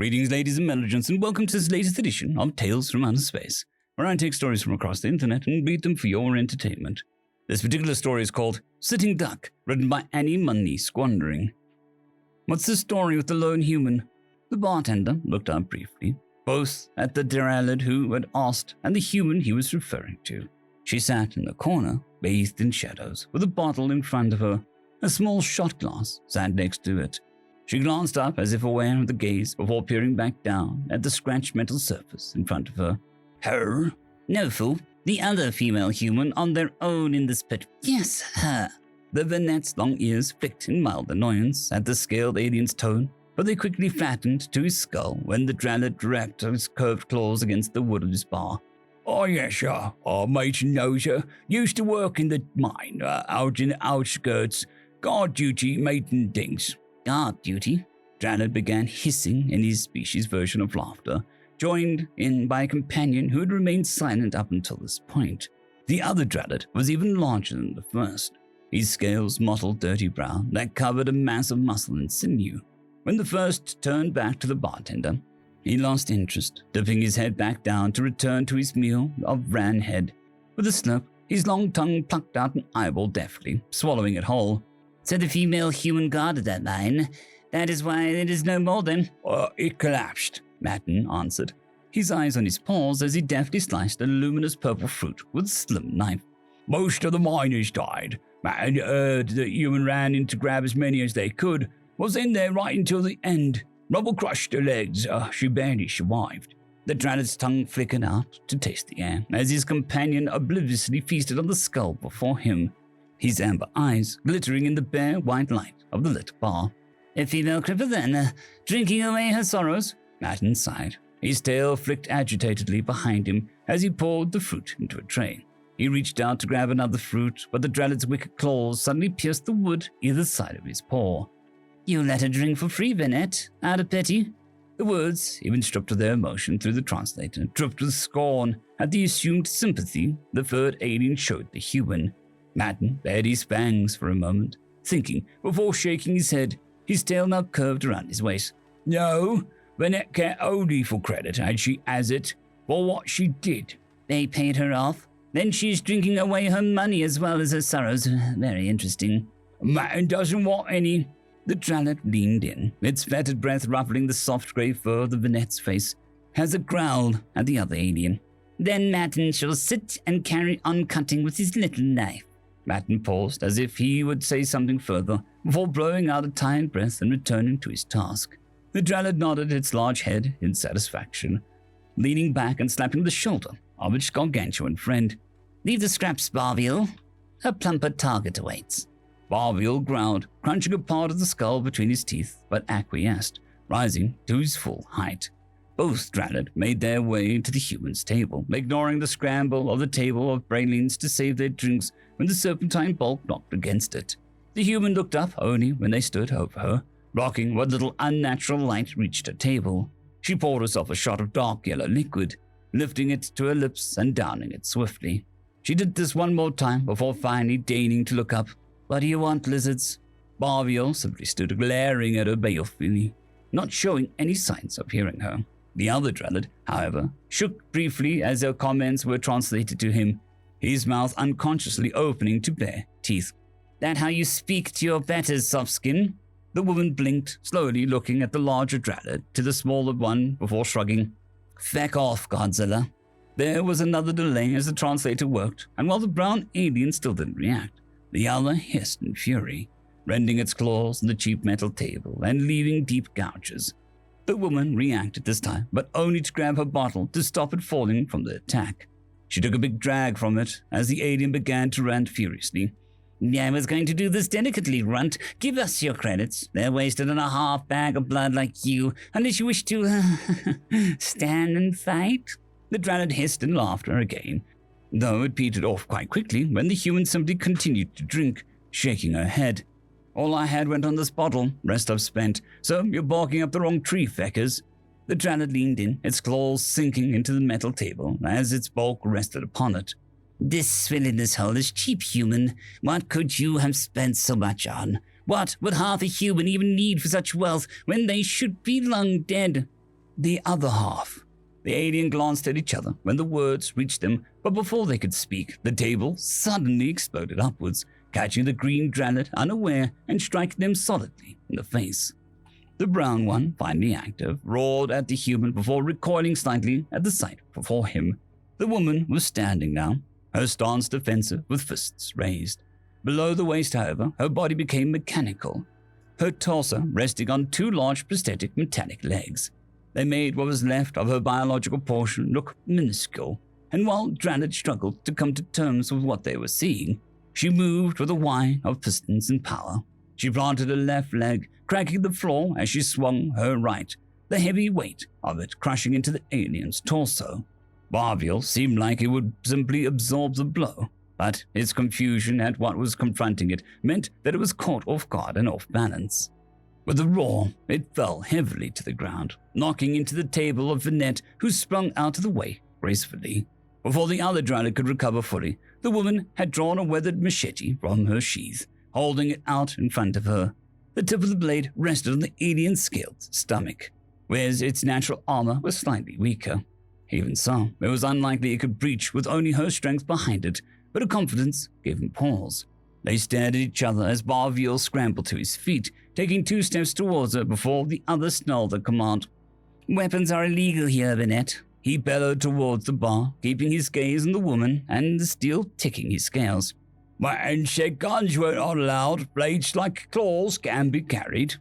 Greetings, ladies and melogents, and welcome to this latest edition of Tales from Outer Space, where I take stories from across the internet and read them for your entertainment. This particular story is called Sitting Duck, written by AntiMoneySquandering. What's the story with the lone human? The bartender looked up briefly, both at the Deralid who had asked and the human he was referring to. She sat in the corner, bathed in shadows, with a bottle in front of her. A small shot glass sat next to it. She glanced up as if aware of the gaze before peering back down at the scratched metal surface in front of her. Her? No, fool. The other female human on their own in this pit. Yes, her. The Venet's long ears flicked in mild annoyance at the scaled alien's tone, but they quickly flattened to his skull when the Dralid dragged his curved claws against the wood of his bar. Oh, yes, sir. Our mate knows her. Used to work in the mine, out in the outskirts. Guard duty, maiden things. Guard duty? Dralid began hissing in his species version of laughter, joined in by a companion who had remained silent up until this point. The other Dralid was even larger than the first, his scales mottled dirty brown that covered a mass of muscle and sinew. When the first turned back to the bartender, he lost interest, dipping his head back down to return to his meal of ran head. With a slurp, his long tongue plucked out an eyeball deftly, swallowing it whole. So the female human guarded that mine. That is why it is no more then. It collapsed, Matten answered, his eyes on his paws as he deftly sliced a luminous purple fruit with a slim knife. Most of the miners died. Matten heard the human ran in to grab as many as they could. Was in there right until the end. Rubble crushed her legs. She barely survived. The Dralid's tongue flickered out to taste the air as his companion obliviously feasted on the skull before him, his amber eyes glittering in the bare white light of the lit bar. A female cripple then, drinking away her sorrows, Matten sighed. His tail flicked agitatedly behind him as he poured the fruit into a tray. He reached out to grab another fruit, but the Dralid's wicked claws suddenly pierced the wood either side of his paw. You let her drink for free, Venet, out of pity. The words, even stripped of their emotion through the translator, dripped with scorn at the assumed sympathy the furred alien showed the human. Matten bared his fangs for a moment, thinking before shaking his head, his tail now curved around his waist. No, Venet can't only for credit, and she has it, for what she did. They paid her off. Then she's drinking away her money as well as her sorrows. Very interesting. Matten doesn't want any. The Dralid leaned in, its fetid breath ruffling the soft grey fur of the Venet's face, as it growled at the other alien. Then Matten shall sit and carry on cutting with his little knife. Matten paused as if he would say something further before blowing out a tired breath and returning to his task. The Dralid nodded its large head in satisfaction, leaning back and slapping the shoulder of its gargantuan friend. Leave the scraps, Barviel. A plumper target awaits. Barviel growled, crunching a part of the skull between his teeth, but acquiesced, rising to his full height. Both Dralid made their way to the human's table, ignoring the scramble of the table of pralines to save their drinks when the serpentine bulk knocked against it. The human looked up only when they stood over her, blocking what little unnatural light reached her table. She poured herself a shot of dark yellow liquid, lifting it to her lips and downing it swiftly. She did this one more time before finally deigning to look up. What do you want, lizards? Barviel simply stood glaring at her balefully, not showing any signs of hearing her. The other Dralid, however, shook briefly as her comments were translated to him, his mouth unconsciously opening to bare teeth. That how you speak to your betters, Softskin? The woman blinked, slowly looking at the larger Dralid to the smaller one before shrugging. Feck off, Godzilla. There was another delay as the translator worked, and while the brown alien still didn't react, the other hissed in fury, rending its claws on the cheap metal table and leaving deep gouges. The woman reacted this time, but only to grab her bottle to stop it falling from the attack. She took a big drag from it as the alien began to rant furiously. I was going to do this delicately, Runt. Give us your credits. They're wasted on a half bag of blood like you, unless you wish to stand and fight. The Dralid hissed in laughter again, though it petered off quite quickly when the human simply continued to drink, shaking her head. All I had went on this bottle, rest I've spent, so you're barking up the wrong tree, Feckers. The Dralid leaned in, its claws sinking into the metal table as its bulk rested upon it. This villainous hole is cheap, human. What could you have spent so much on? What would half a human even need for such wealth when they should be long dead? The other half. The alien glanced at each other when the words reached them, but before they could speak, the table suddenly exploded upwards, catching the green Dralet unaware and striking them solidly in the face. The brown one, finally active, roared at the human before recoiling slightly at the sight before him. The woman was standing now, her stance defensive with fists raised. Below the waist, however, her body became mechanical, her torso resting on two large prosthetic metallic legs. They made what was left of her biological portion look minuscule, and while Dralet struggled to come to terms with what they were seeing, she moved with a whine of pistons and power. She planted her left leg, cracking the floor as she swung her right, the heavy weight of it crushing into the alien's torso. Barviel seemed like it would simply absorb the blow, but its confusion at what was confronting it meant that it was caught off guard and off balance. With a roar, it fell heavily to the ground, knocking into the table of Vinette, who sprung out of the way gracefully. Before the other Dralet could recover fully, the woman had drawn a weathered machete from her sheath, holding it out in front of her. The tip of the blade rested on the alien's scaled stomach, whereas its natural armor was slightly weaker. Even so, it was unlikely it could breach with only her strength behind it, but her confidence gave him pause. They stared at each other as Barviel scrambled to his feet, taking 2 steps towards her before the other snarled a command. "Weapons are illegal here, Vinette." He bellowed towards the bar, keeping his gaze on the woman and still ticking his scales. "My insect guns were not allowed. Blades like claws can be carried."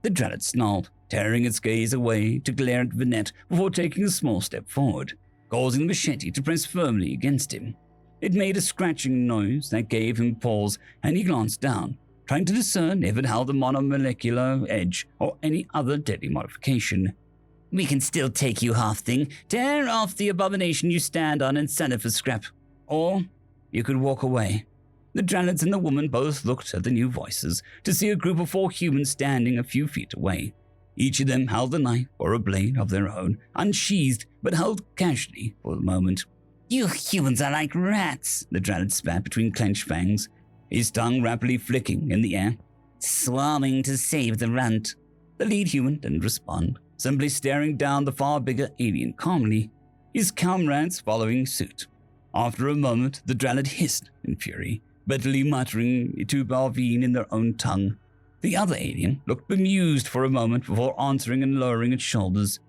The Dralet snarled, tearing its gaze away to glare at Vinette before taking a small step forward, causing the machete to press firmly against him. It made a scratching noise that gave him pause, and he glanced down, trying to discern if it held a monomolecular edge or any other deadly modification. "We can still take you, half-thing. Tear off the abomination you stand on and sell it for scrap. Or you could walk away." The Dralets and the woman both looked at the new voices to see a group of 4 humans standing a few feet away. Each of them held a knife or a blade of their own, unsheathed but held casually for the moment. "You humans are like rats," the Dralet spat between clenched fangs, his tongue rapidly flicking in the air. "Swarming to save the runt." The lead human didn't respond, simply staring down the far bigger alien calmly, his comrades following suit. After a moment, the Dralet hissed in fury, bitterly muttering to Barveen in their own tongue. The other alien looked bemused for a moment before answering and lowering its shoulders.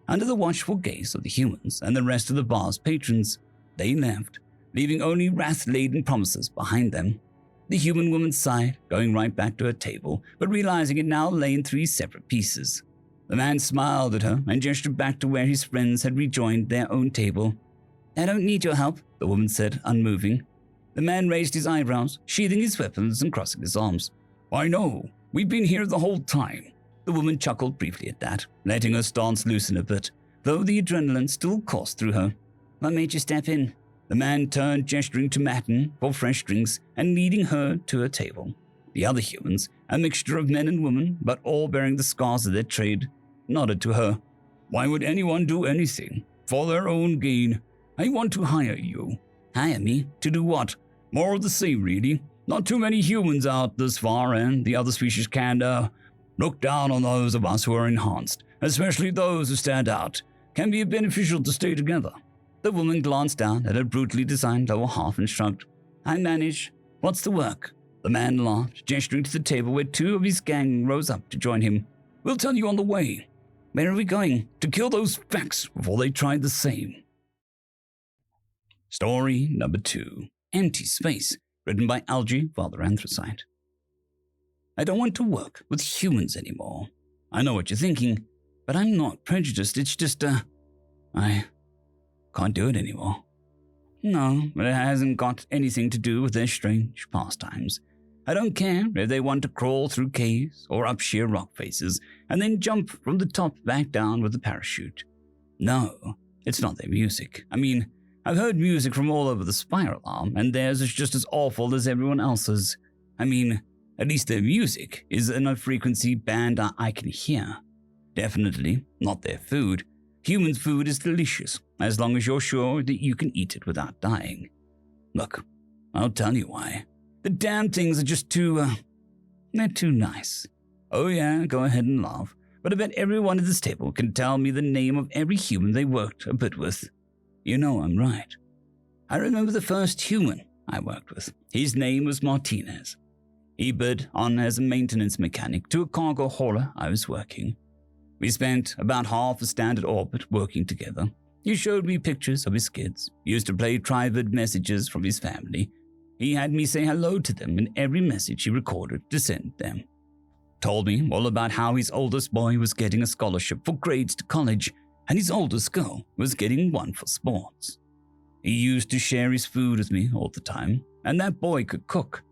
Under the watchful gaze of the humans and the rest of the bar's patrons, they left, leaving only wrath-laden promises behind them. The human woman sighed, going right back to her table, but realizing it now lay in 3 separate pieces. The man smiled at her and gestured back to where his friends had rejoined their own table. "I don't need your help," the woman said, unmoving. The man raised his eyebrows, sheathing his weapons and crossing his arms. "I know. We've been here the whole time." The woman chuckled briefly at that, letting her stance loosen a bit, though the adrenaline still coursed through her. "What made you step in?" The man turned, gesturing to Matten for fresh drinks and leading her to her table. The other humans, a mixture of men and women, but all bearing the scars of their trade, nodded to her. "Why would anyone do anything? For their own gain. I want to hire you." "Hire me? To do what?" "More of the same, really. Not too many humans out this far, and the other species can, look down on those of us who are enhanced, especially those who stand out. Can be beneficial to stay together." The woman glanced down at her brutally designed lower half and shrugged. "I manage. What's the work?" The man laughed, gesturing to the table where 2 of his gang rose up to join him. "We'll tell you on the way." "Where are we going?" "To kill those Fecks before they tried the same." Story number 2, Empty Space, written by LgFatherAnthrocite. I don't want to work with humans anymore. I know what you're thinking, but I'm not prejudiced. It's just, I can't do it anymore. No, but it hasn't got anything to do with their strange pastimes. I don't care if they want to crawl through caves or up sheer rock faces and then jump from the top back down with a parachute. No, it's not their music. I mean, I've heard music from all over the spiral arm, and theirs is just as awful as everyone else's. I mean, at least their music is in a frequency band I can hear. Definitely not their food. Human food is delicious, as long as you're sure that you can eat it without dying. Look, I'll tell you why. The damn things are just they're too nice. Oh yeah, go ahead and laugh, but I bet everyone at this table can tell me the name of every human they worked a bit with. You know I'm right. I remember the first human I worked with. His name was Martinez. He bid on as a maintenance mechanic to a cargo hauler I was working. We spent about half a standard orbit working together. He showed me pictures of his kids. He used to play private messages from his family. He had me say hello to them in every message he recorded to send them. Told me all about how his oldest boy was getting a scholarship for grades to college, and his oldest girl was getting one for sports. He used to share his food with me all the time, and that boy could cook.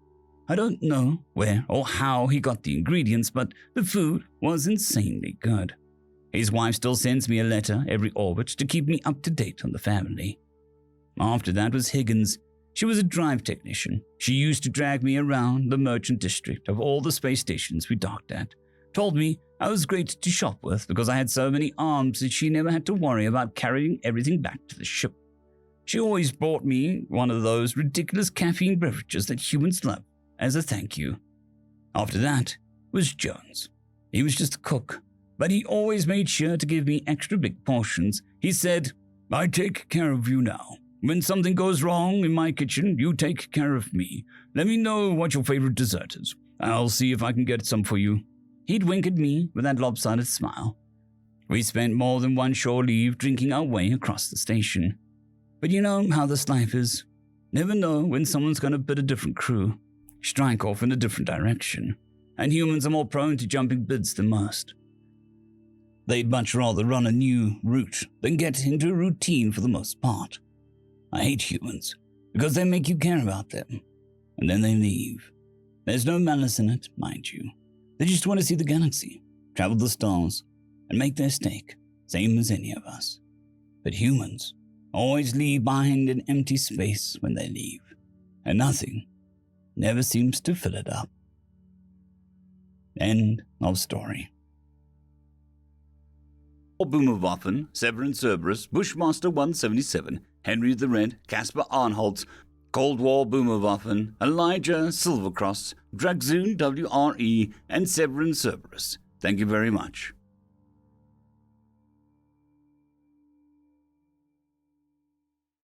I don't know where or how he got the ingredients, but the food was insanely good. His wife still sends me a letter every orbit to keep me up to date on the family. After that was Higgins. She was a drive technician. She used to drag me around the merchant district of all the space stations we docked at. Told me I was great to shop with because I had so many arms that she never had to worry about carrying everything back to the ship. She always bought me one of those ridiculous caffeine beverages that humans love as a thank you. After that was Jones. He was just a cook, but he always made sure to give me extra big portions. He said, "I take care of you now. When something goes wrong in my kitchen, you take care of me. Let me know what your favorite dessert is. I'll see if I can get some for you." He'd wink at me with that lopsided smile. We spent more than one shore leave drinking our way across the station. But you know how this life is. Never know when someone's going to bid a different crew, strike off in a different direction, and humans are more prone to jumping bids than most. They'd much rather run a new route than get into a routine for the most part. I hate humans because they make you care about them, and then they leave. There's no malice in it, mind you. They just want to see the galaxy, travel the stars, and make their stake, same as any of us. But humans always leave behind an empty space when they leave, and nothing never seems to fill it up. End of story. Boomerwaffen, Severin Cerberus, Bushmaster 177, Henry the Red, Caspar Arnholtz, Cold War Boomerwaffen, Elijah Silvercross, Dragzoon WRE, and Severin Cerberus. Thank you very much.